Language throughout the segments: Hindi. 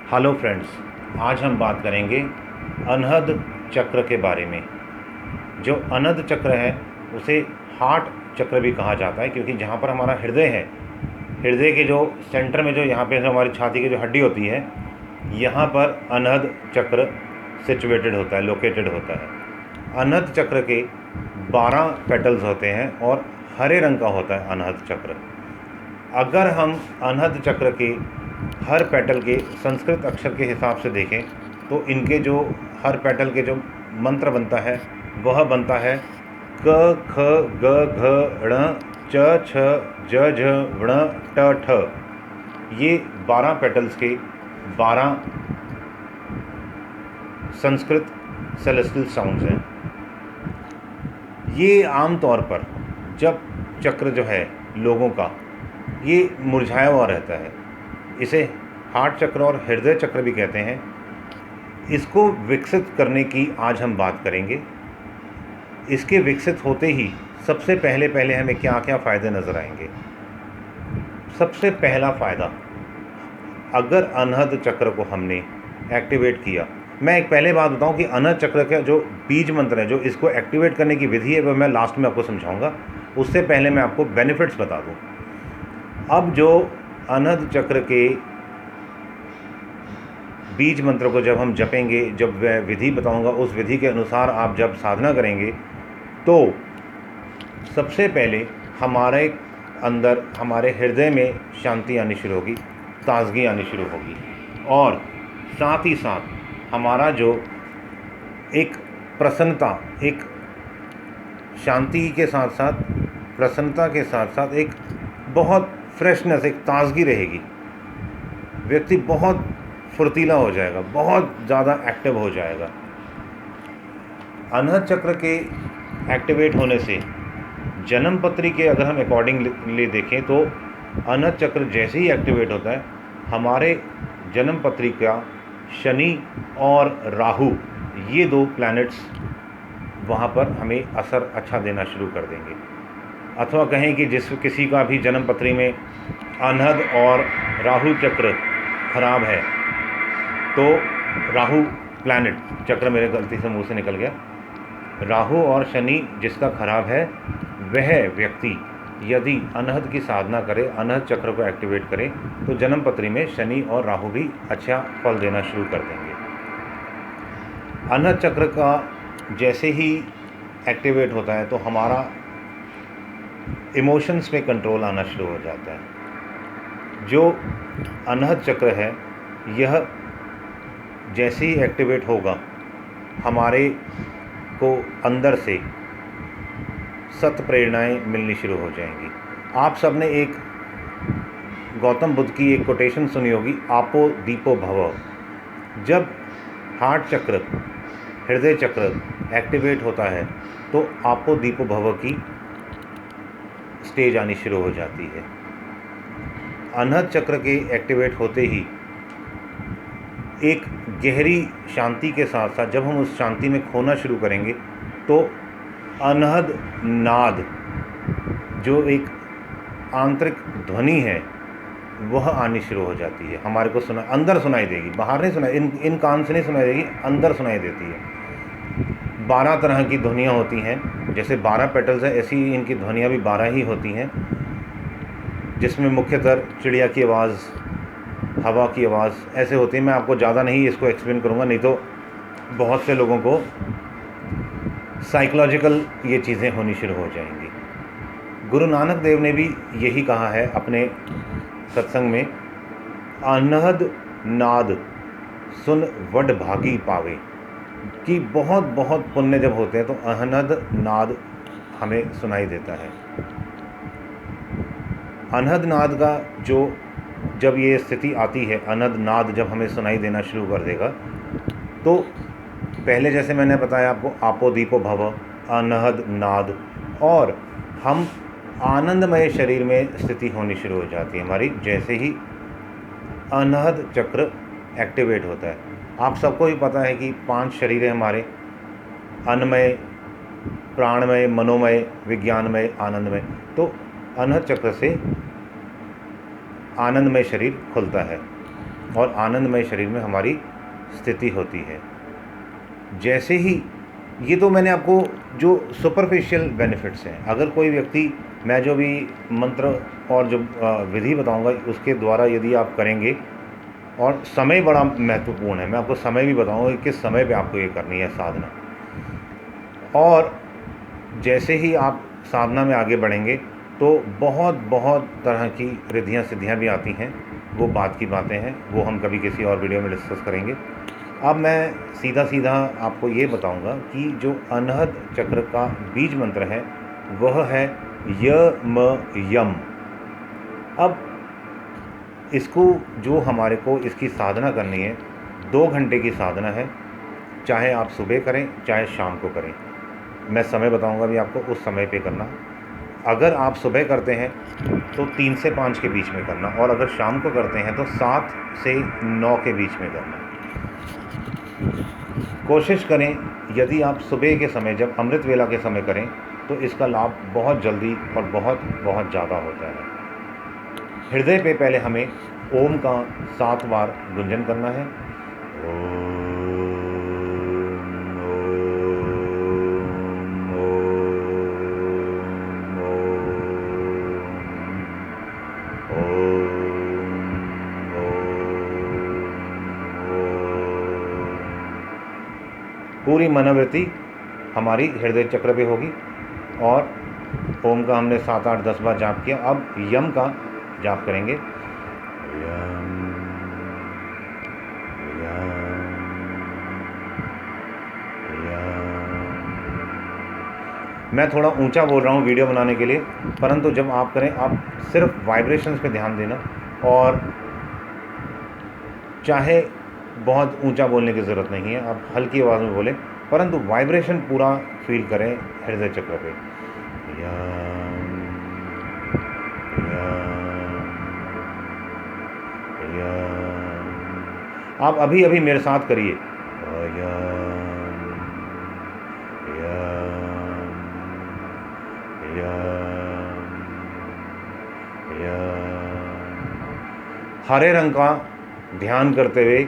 हेलो फ्रेंड्स, आज हम बात करेंगे अनहद चक्र के बारे में। जो अनहद चक्र है उसे हार्ट चक्र भी कहा जाता है, क्योंकि जहाँ पर हमारा हृदय है, हृदय के जो सेंटर में जो यहाँ पे हमारी छाती की जो हड्डी होती है, यहाँ पर अनहद चक्र सिचुएटेड होता है, लोकेटेड होता है। अनहद चक्र के 12 पेटल्स होते हैं और हरे रंग का होता है अनहद चक्र। अगर हम अनहद चक्र के हर पेटल के संस्कृत अक्षर के हिसाब से देखें तो इनके जो हर पेटल के जो मंत्र बनता है वह बनता है क ख ग घ ण च छ ज झ ण ट ठ। ये 12 पेटल्स के 12 संस्कृत सेलेस्टियल साउंड्स हैं। ये आम तौर पर जब चक्र जो है लोगों का ये मुरझाया हुआ रहता है, इसे हार्ट चक्र और हृदय चक्र भी कहते हैं। इसको विकसित करने की आज हम बात करेंगे। इसके विकसित होते ही सबसे पहले हमें क्या क्या फ़ायदे नज़र आएंगे। सबसे पहला फ़ायदा, अगर अनहद चक्र को हमने एक्टिवेट किया, मैं एक पहले बात बताऊं कि अनहद चक्र का जो बीज मंत्र है, जो इसको एक्टिवेट करने की विधि है, वह मैं लास्ट में आपको समझाऊंगा। उससे पहले मैं आपको बेनिफिट्स बता दूं। अब जो अनहद चक्र के बीज मंत्र को जब हम जपेंगे, जब वह विधि बताऊंगा, उस विधि के अनुसार आप जब साधना करेंगे तो सबसे पहले हमारे अंदर, हमारे हृदय में शांति आनी शुरू होगी, ताजगी आनी शुरू होगी, और साथ ही साथ हमारा जो एक प्रसन्नता, एक शांति के साथ साथ प्रसन्नता के साथ साथ एक बहुत फ्रेशनेस, एक ताजगी रहेगी। व्यक्ति बहुत फुर्तीला हो जाएगा, बहुत ज़्यादा एक्टिव हो जाएगा। अनहद चक्र के एक्टिवेट होने से जन्म पत्री के अगर हम अकॉर्डिंगली देखें तो अनहद चक्र जैसे ही एक्टिवेट होता है, हमारे जन्म पत्री का शनि और राहु, ये 2 प्लैनेट्स वहाँ पर हमें असर अच्छा देना शुरू कर देंगे। अथवा कहें कि किसी का भी जन्म पत्री में अनहद और राहु चक्र खराब है, तो राहु प्लैनेट, चक्र मेरे गलती से मुंह से निकल गया, राहु और शनि जिसका खराब है, वह व्यक्ति यदि अनहद की साधना करे, अनहद चक्र को एक्टिवेट करे, तो जन्म पत्री में शनि और राहु भी अच्छा फल देना शुरू कर देंगे। अनहद चक्र का जैसे ही एक्टिवेट होता है तो हमारा इमोशंस में कंट्रोल आना शुरू हो जाता है। जो अनहद चक्र है, यह जैसे ही एक्टिवेट होगा, हमारे को अंदर से सत प्रेरणाएँ मिलनी शुरू हो जाएंगी। आप सबने एक गौतम बुद्ध की एक कोटेशन सुनी होगी, आपो दीपो भव। जब हार्ट चक्र, हृदय चक्र एक्टिवेट होता है तो आपो दीपो भव की स्टेज आनी शुरू हो जाती है। अनहद चक्र के एक्टिवेट होते ही एक गहरी शांति के साथ साथ जब हम उस शांति में खोना शुरू करेंगे तो अनहद नाद, जो एक आंतरिक ध्वनि है, वह आनी शुरू हो जाती है। हमारे को अंदर सुनाई देगी, बाहर नहीं सुनाई, इन कान से नहीं सुनाई देगी, अंदर सुनाई देती है। 12 तरह की ध्वनियाँ होती हैं। जैसे 12 पेटल्स है, ऐसी ही इनकी ध्वनियाँ भी 12 ही होती हैं, जिसमें मुख्यतः चिड़िया की आवाज़, हवा की आवाज़ ऐसे होती है। मैं आपको ज़्यादा नहीं इसको एक्सप्लेन करूँगा, नहीं तो बहुत से लोगों को साइकोलॉजिकल ये चीज़ें होनी शुरू हो जाएंगी। गुरु नानक देव ने भी यही कहा है अपने सत्संग में, अनहद नाद सुन वड भागी पावे, कि बहुत बहुत पुण्य जब होते हैं तो अनहद नाद हमें सुनाई देता है। अनहद नाद का जो जब ये स्थिति आती है, अनहद नाद जब हमें सुनाई देना शुरू कर देगा, तो पहले जैसे मैंने बताया आपको, आपो दीपो भव, अनहद नाद, और हम आनंदमय शरीर में स्थिति होनी शुरू हो जाती है हमारी, जैसे ही अनहद चक्र एक्टिवेट होता है। आप सबको भी पता है कि 5 शरीर हैं हमारे, अन्नमय, प्राणमय, मनोमय, विज्ञानमय, आनंदमय। तो अनहद चक्र से आनंदमय शरीर खुलता है। और आनंदमय शरीर में हमारी स्थिति होती है। जैसे ही ये तो मैंने आपको जो सुपरफिशियल बेनिफिट्स हैं, अगर कोई व्यक्ति, मैं जो भी मंत्र और जो विधि बताऊंगा उसके द्वारा यदि आप करेंगे, और समय बड़ा महत्वपूर्ण है, मैं आपको समय भी बताऊंगा कि किस समय पे आपको ये करनी है साधना। और जैसे ही आप साधना में आगे बढ़ेंगे तो बहुत तरह की रिद्धियाँ सिद्धियाँ भी आती हैं, वो बात की बातें हैं, वो हम कभी किसी और वीडियो में डिस्कस करेंगे। अब मैं सीधा आपको ये बताऊंगा कि जो अनहद चक्र का बीज मंत्र है वह है यम। अब इसको जो हमारे को इसकी साधना करनी है, 2 घंटे की साधना है, चाहे आप सुबह करें चाहे शाम को करें। मैं समय बताऊंगा भी आपको, उस समय पे करना। अगर आप सुबह करते हैं तो 3 से 5 के बीच में करना, और अगर शाम को करते हैं तो 7 से 9 के बीच में करना। कोशिश करें यदि आप सुबह के समय, जब अमृत वेला के समय करें तो इसका लाभ बहुत जल्दी और बहुत ज़्यादा होता है। हृदय पे पहले हमें ओम का 7 बार गुंजन करना है। पूरी मनोवृत्ति हमारी हृदय चक्र पे होगी, और ओम का हमने 7, 8, 10 बार जाप किया। अब यम का जाप करेंगे। यम यम यम। मैं थोड़ा ऊंचा बोल रहा हूँ वीडियो बनाने के लिए, परंतु जब आप करें आप सिर्फ वाइब्रेशंस पे ध्यान देना, और चाहे बहुत ऊंचा बोलने की ज़रूरत नहीं है, आप हल्की आवाज़ में बोलें, परंतु वाइब्रेशन पूरा फील करें हृदय चक्र पे। यम यम यम। आप अभी अभी मेरे साथ करिए। यम यम यम यम। हरे रंग का ध्यान करते हुए,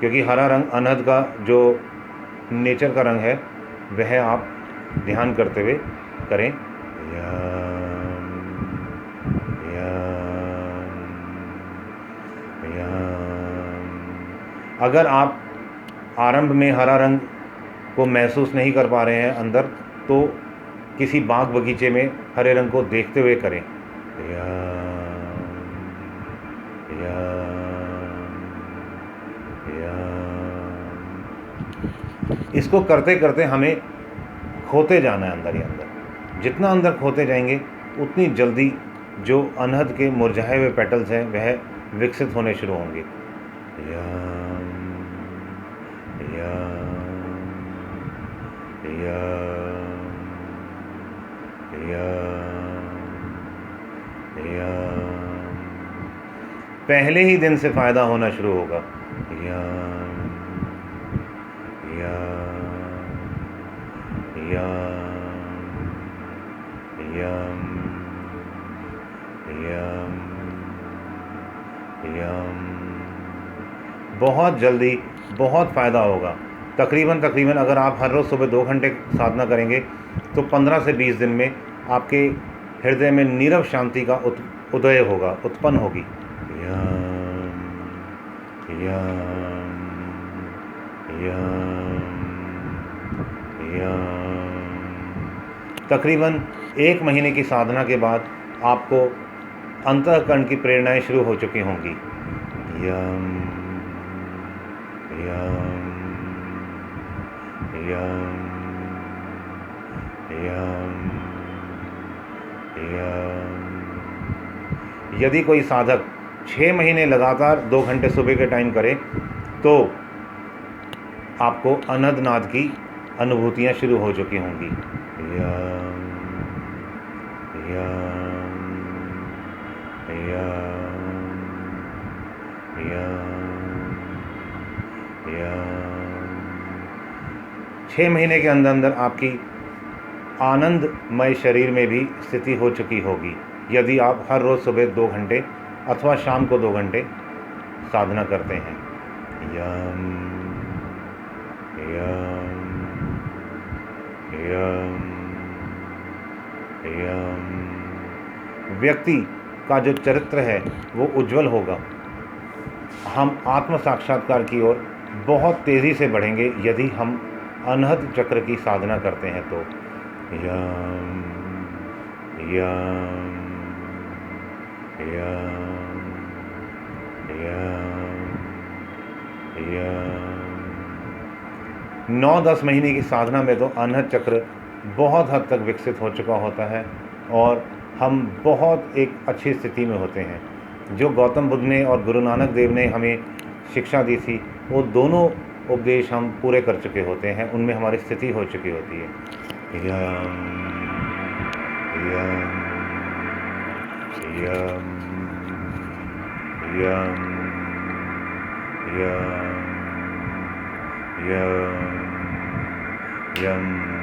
क्योंकि हरा रंग अनहद का जो नेचर का रंग है, वह आप ध्यान करते हुए करें। यम यम यम। अगर आप आरंभ में हरा रंग को महसूस नहीं कर पा रहे हैं अंदर, तो किसी बाग बगीचे में हरे रंग को देखते हुए करें। यम यम यम। इसको करते करते हमें खोते जाना है अंदर ही अंदर। जितना अंदर खोते जाएंगे उतनी जल्दी जो अनहद के मुरझाए हुए पेटल्स हैं वह विकसित होने शुरू होंगे। यम यम यम यम यम। पहले ही दिन से फ़ायदा होना शुरू होगा। यम यम यम यम यम यम। बहुत जल्दी बहुत फ़ायदा होगा। तकरीबन अगर आप हर रोज़ सुबह 2 घंटे साधना करेंगे तो 15 से 20 दिन में आपके हृदय में नीरव शांति का उदय होगा, उत्पन्न होगी। यम यम यम यम। तकरीबन 1 महीने की साधना के बाद आपको अंतःकरण की प्रेरणाएं शुरू हो चुकी होंगी। यम यम यम यम यम। यदि कोई साधक 6 महीने लगातार 2 घंटे सुबह के टाइम करे तो आपको अनहद नाद की अनुभूतियाँ शुरू हो चुकी होंगी। यम यम यम यम यम। 6 महीने के अंदर अंदर आपकी आनंदमय शरीर में भी स्थिति हो चुकी होगी, यदि आप हर रोज़ सुबह 2 घंटे अथवा शाम को 2 घंटे साधना करते हैं। यम यम यम यम। व्यक्ति का जो चरित्र है वो उज्जवल होगा। हम आत्म साक्षात्कार की ओर बहुत तेज़ी से बढ़ेंगे यदि हम अनहद चक्र की साधना करते हैं तो। यम यम यम यम यम। 9-10 महीने की साधना में तो अनहद चक्र बहुत हद तक विकसित हो चुका होता है और हम बहुत एक अच्छी स्थिति में होते हैं। जो गौतम बुद्ध ने और गुरु नानक देव ने हमें शिक्षा दी थी वो दोनों उपदेश हम पूरे कर चुके होते हैं, उनमें हमारी स्थिति हो चुकी होती है। यम यम यम यम यम यम यम